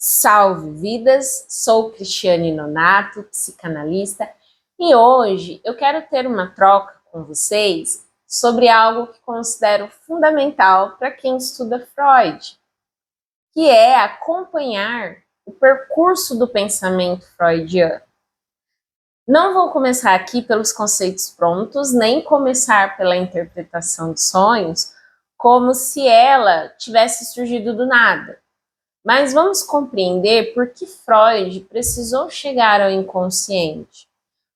Salve vidas, sou Cristiane Nonato, psicanalista, e hoje eu quero ter uma troca com vocês sobre algo que considero fundamental para quem estuda Freud, que é acompanhar o percurso do pensamento freudiano. Não vou começar aqui pelos conceitos prontos, nem começar pela interpretação de sonhos, como se ela tivesse surgido do nada. Mas vamos compreender por que Freud precisou chegar ao inconsciente.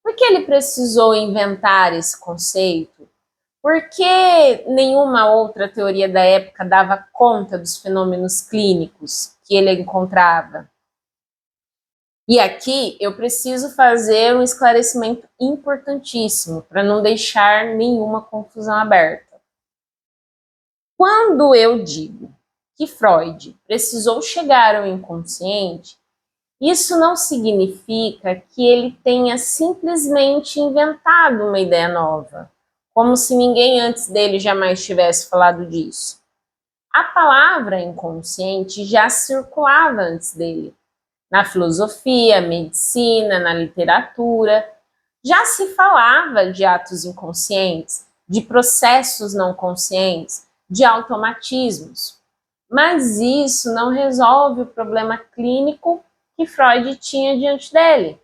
Por que ele precisou inventar esse conceito? Por que nenhuma outra teoria da época dava conta dos fenômenos clínicos que ele encontrava? E aqui eu preciso fazer um esclarecimento importantíssimo para não deixar nenhuma confusão aberta. Quando eu digo que Freud precisou chegar ao inconsciente, isso não significa que ele tenha simplesmente inventado uma ideia nova, como se ninguém antes dele jamais tivesse falado disso. A palavra inconsciente já circulava antes dele, na filosofia, medicina, na literatura. Já se falava de atos inconscientes, de processos não conscientes, de automatismos. Mas isso não resolve o problema clínico que Freud tinha diante dele.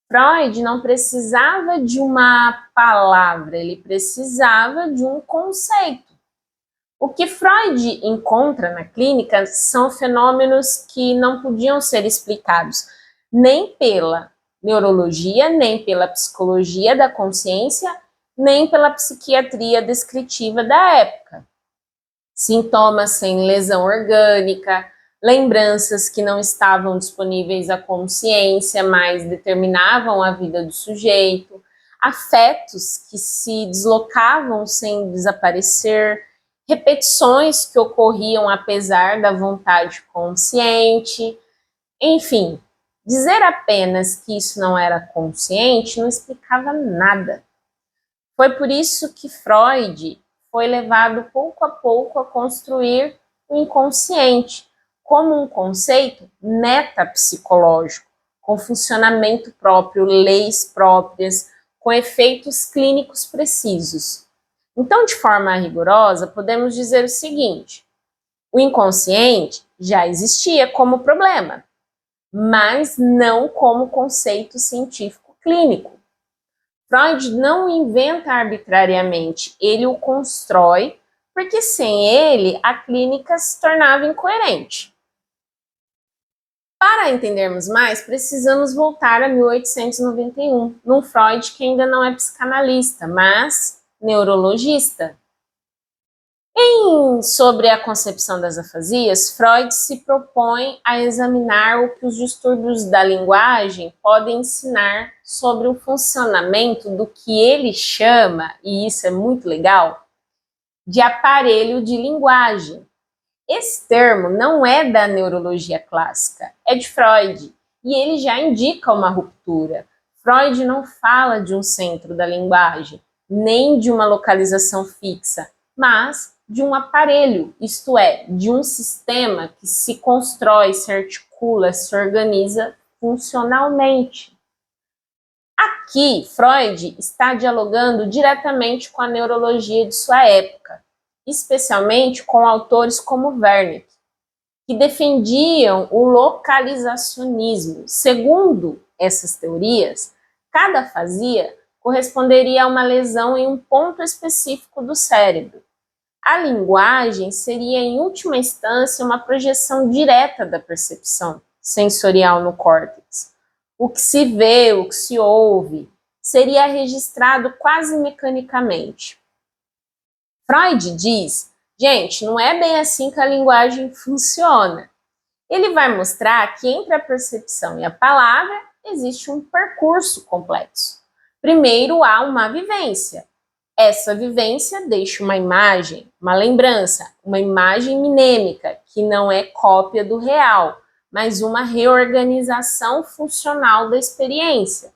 Freud não precisava de uma palavra, ele precisava de um conceito. O que Freud encontra na clínica são fenômenos que não podiam ser explicados nem pela neurologia, nem pela psicologia da consciência, nem pela psiquiatria descritiva da época. Sintomas sem lesão orgânica, lembranças que não estavam disponíveis à consciência, mas determinavam a vida do sujeito, afetos que se deslocavam sem desaparecer, repetições que ocorriam apesar da vontade consciente. Enfim, dizer apenas que isso não era consciente não explicava nada. Foi por isso que Freud foi levado pouco a pouco a construir o inconsciente como um conceito metapsicológico, com funcionamento próprio, leis próprias, com efeitos clínicos precisos. Então, de forma rigorosa, podemos dizer o seguinte: o inconsciente já existia como problema, mas não como conceito científico clínico. Freud não inventa arbitrariamente, ele o constrói, porque sem ele a clínica se tornava incoerente. Para entendermos mais, precisamos voltar a 1891, num Freud que ainda não é psicanalista, mas neurologista. Sobre a concepção das afasias, Freud se propõe a examinar o que os distúrbios da linguagem podem ensinar sobre o funcionamento do que ele chama, e isso é muito legal, de aparelho de linguagem. Esse termo não é da neurologia clássica, é de Freud, e ele já indica uma ruptura. Freud não fala de um centro da linguagem, nem de uma localização fixa, mas de um aparelho, isto é, de um sistema que se constrói, se articula, se organiza funcionalmente. Aqui, Freud está dialogando diretamente com a neurologia de sua época, especialmente com autores como Wernicke, que defendiam o localizacionismo. Segundo essas teorias, cada afasia corresponderia a uma lesão em um ponto específico do cérebro. A linguagem seria, em última instância, uma projeção direta da percepção sensorial no córtex. O que se vê, o que se ouve, seria registrado quase mecanicamente. Freud diz, gente, não é bem assim que a linguagem funciona. Ele vai mostrar que entre a percepção e a palavra existe um percurso complexo. Primeiro há uma vivência. Essa vivência deixa uma imagem, uma lembrança, uma imagem mnêmica, que não é cópia do real, mas uma reorganização funcional da experiência.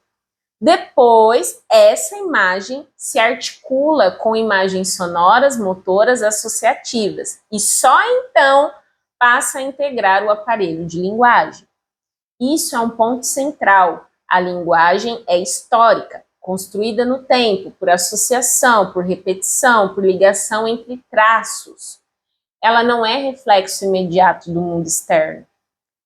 Depois, essa imagem se articula com imagens sonoras, motoras, associativas. E só então passa a integrar o aparelho de linguagem. Isso é um ponto central. A linguagem é histórica, construída no tempo, por associação, por repetição, por ligação entre traços. Ela não é reflexo imediato do mundo externo.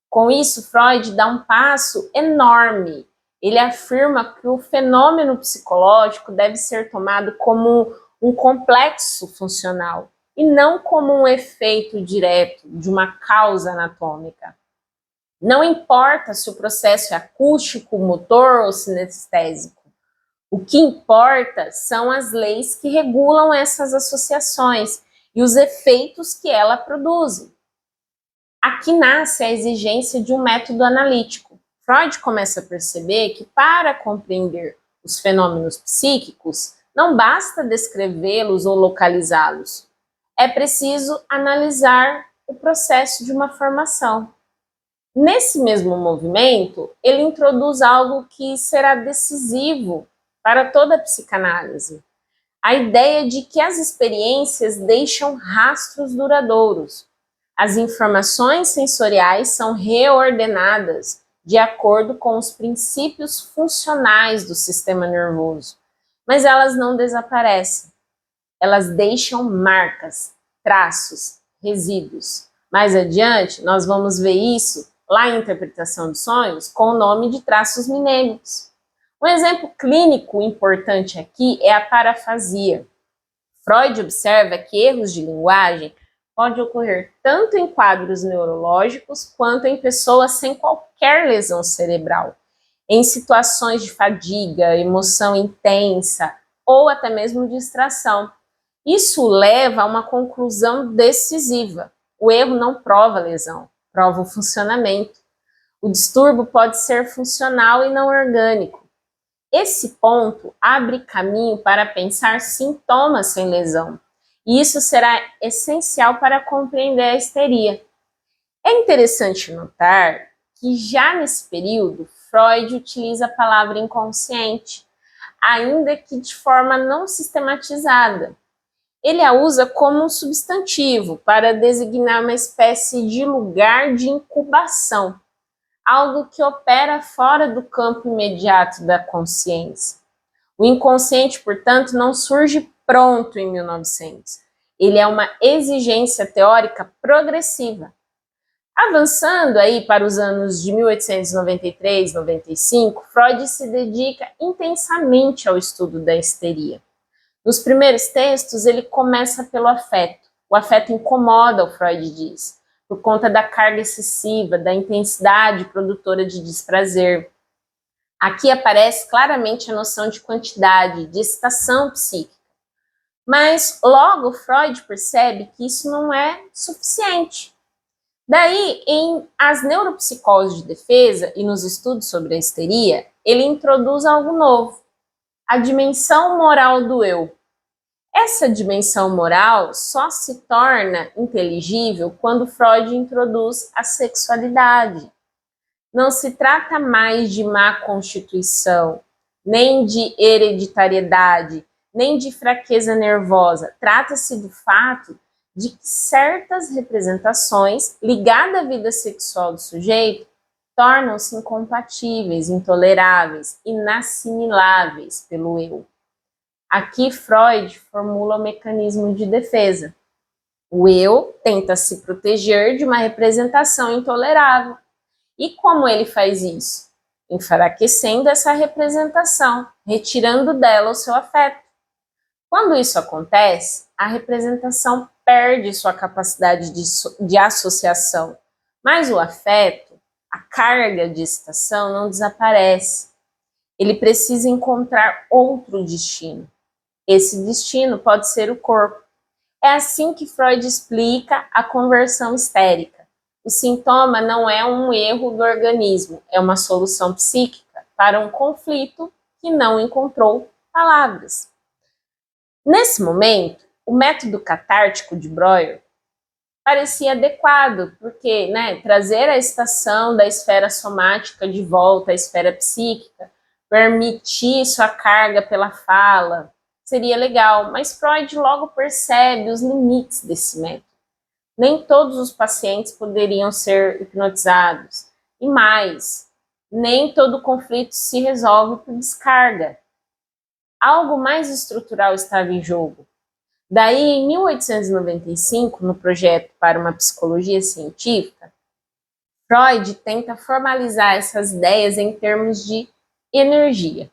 Com isso, Freud dá um passo enorme. Ele afirma que o fenômeno psicológico deve ser tomado como um complexo funcional e não como um efeito direto de uma causa anatômica. Não importa se o processo é acústico, motor ou sinestésico. O que importa são as leis que regulam essas associações e os efeitos que ela produzem. Aqui nasce a exigência de um método analítico. Freud começa a perceber que para compreender os fenômenos psíquicos, não basta descrevê-los ou localizá-los. É preciso analisar o processo de uma formação. Nesse mesmo movimento, ele introduz algo que será decisivo para toda a psicanálise. A ideia de que as experiências deixam rastros duradouros. As informações sensoriais são reordenadas de acordo com os princípios funcionais do sistema nervoso, mas elas não desaparecem. Elas deixam marcas, traços, resíduos. Mais adiante, nós vamos ver isso lá em Interpretação de Sonhos com o nome de traços minêmicos. Um exemplo clínico importante aqui é a parafasia. Freud observa que erros de linguagem podem ocorrer tanto em quadros neurológicos quanto em pessoas sem qualquer lesão cerebral, em situações de fadiga, emoção intensa ou até mesmo distração. Isso leva a uma conclusão decisiva. O erro não prova a lesão, prova o funcionamento. O distúrbio pode ser funcional e não orgânico. Esse ponto abre caminho para pensar sintomas sem lesão, e isso será essencial para compreender a histeria. É interessante notar que já nesse período, Freud utiliza a palavra inconsciente, ainda que de forma não sistematizada. Ele a usa como um substantivo para designar uma espécie de lugar de incubação, algo que opera fora do campo imediato da consciência. O inconsciente, portanto, não surge pronto em 1900. Ele é uma exigência teórica progressiva. Avançando aí para os anos de 1893, 95, Freud se dedica intensamente ao estudo da histeria. Nos primeiros textos, ele começa pelo afeto. O afeto incomoda, o Freud diz, por conta da carga excessiva, da intensidade produtora de desprazer. Aqui aparece claramente a noção de quantidade, de excitação psíquica. Mas logo Freud percebe que isso não é suficiente. Daí, em As Neuropsicoses de Defesa e nos estudos sobre a histeria, ele introduz algo novo, a dimensão moral do eu. Essa dimensão moral só se torna inteligível quando Freud introduz a sexualidade. Não se trata mais de má constituição, nem de hereditariedade, nem de fraqueza nervosa. Trata-se do fato de que certas representações ligadas à vida sexual do sujeito tornam-se incompatíveis, intoleráveis, inassimiláveis pelo eu. Aqui Freud formula o mecanismo de defesa. O eu tenta se proteger de uma representação intolerável. E como ele faz isso? Enfraquecendo essa representação, retirando dela o seu afeto. Quando isso acontece, a representação perde sua capacidade de associação, mas o afeto, a carga de excitação, não desaparece. Ele precisa encontrar outro destino. Esse destino pode ser o corpo. É assim que Freud explica a conversão histérica. O sintoma não é um erro do organismo, é uma solução psíquica para um conflito que não encontrou palavras. Nesse momento, o método catártico de Breuer parecia adequado, porque trazer a excitação da esfera somática de volta à esfera psíquica, permitir sua carga pela fala, seria legal, mas Freud logo percebe os limites desse método. Nem todos os pacientes poderiam ser hipnotizados. E mais, nem todo conflito se resolve por descarga. Algo mais estrutural estava em jogo. Daí, em 1895, no projeto para uma psicologia científica, Freud tenta formalizar essas ideias em termos de energia.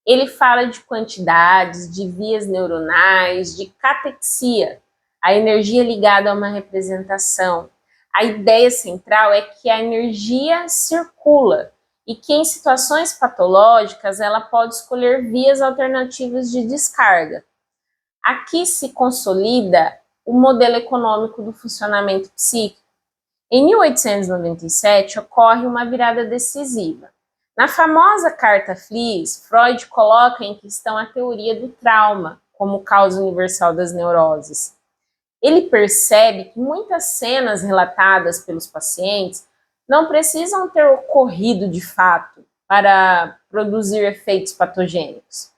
Ele fala de quantidades, de vias neuronais, de catexia, a energia ligada a uma representação. A ideia central é que a energia circula e que em situações patológicas ela pode escolher vias alternativas de descarga. Aqui se consolida o modelo econômico do funcionamento psíquico. Em 1897 ocorre uma virada decisiva. Na famosa Carta Flies, Freud coloca em questão a teoria do trauma como causa universal das neuroses. Ele percebe que muitas cenas relatadas pelos pacientes não precisam ter ocorrido de fato para produzir efeitos patogênicos.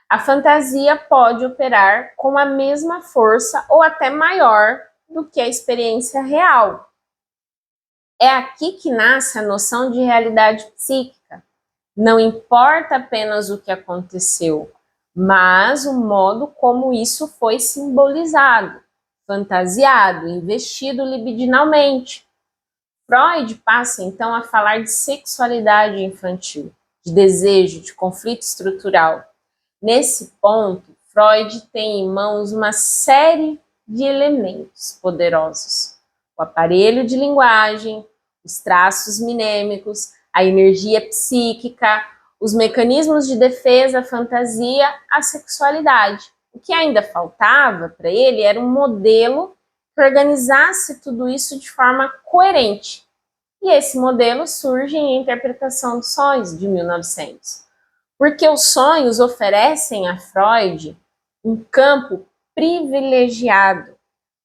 A fantasia pode operar com a mesma força ou até maior do que a experiência real. É aqui que nasce a noção de realidade psíquica. Não importa apenas o que aconteceu, mas o modo como isso foi simbolizado, fantasiado, investido libidinalmente. Freud passa então a falar de sexualidade infantil, de desejo, de conflito estrutural. Nesse ponto, Freud tem em mãos uma série de elementos poderosos: o aparelho de linguagem, os traços minêmicos, a energia psíquica, os mecanismos de defesa, a fantasia, a sexualidade. O que ainda faltava para ele era um modelo que organizasse tudo isso de forma coerente. E esse modelo surge em A Interpretação dos Sonhos, de 1900. Porque os sonhos oferecem a Freud um campo privilegiado.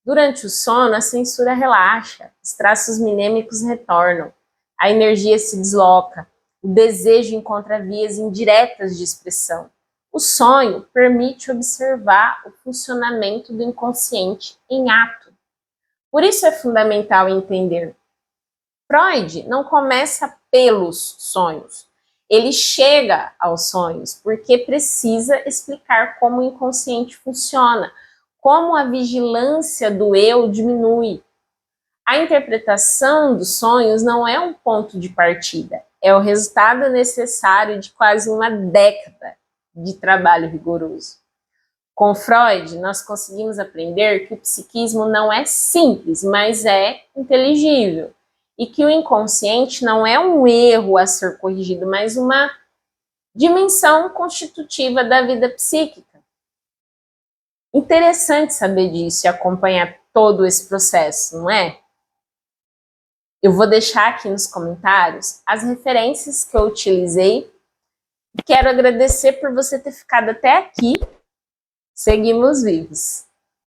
Durante o sono, a censura relaxa, os traços minêmicos retornam, a energia se desloca, o desejo encontra vias indiretas de expressão. O sonho permite observar o funcionamento do inconsciente em ato. Por isso é fundamental entender. Freud não começa pelos sonhos. Ele chega aos sonhos porque precisa explicar como o inconsciente funciona, como a vigilância do eu diminui. A interpretação dos sonhos não é um ponto de partida, é o resultado necessário de quase uma década de trabalho rigoroso. Com Freud, nós conseguimos aprender que o psiquismo não é simples, mas é inteligível. E que o inconsciente não é um erro a ser corrigido, mas uma dimensão constitutiva da vida psíquica. Interessante saber disso e acompanhar todo esse processo, não é? Eu vou deixar aqui nos comentários as referências que eu utilizei. Quero agradecer por você ter ficado até aqui. Seguimos vivos!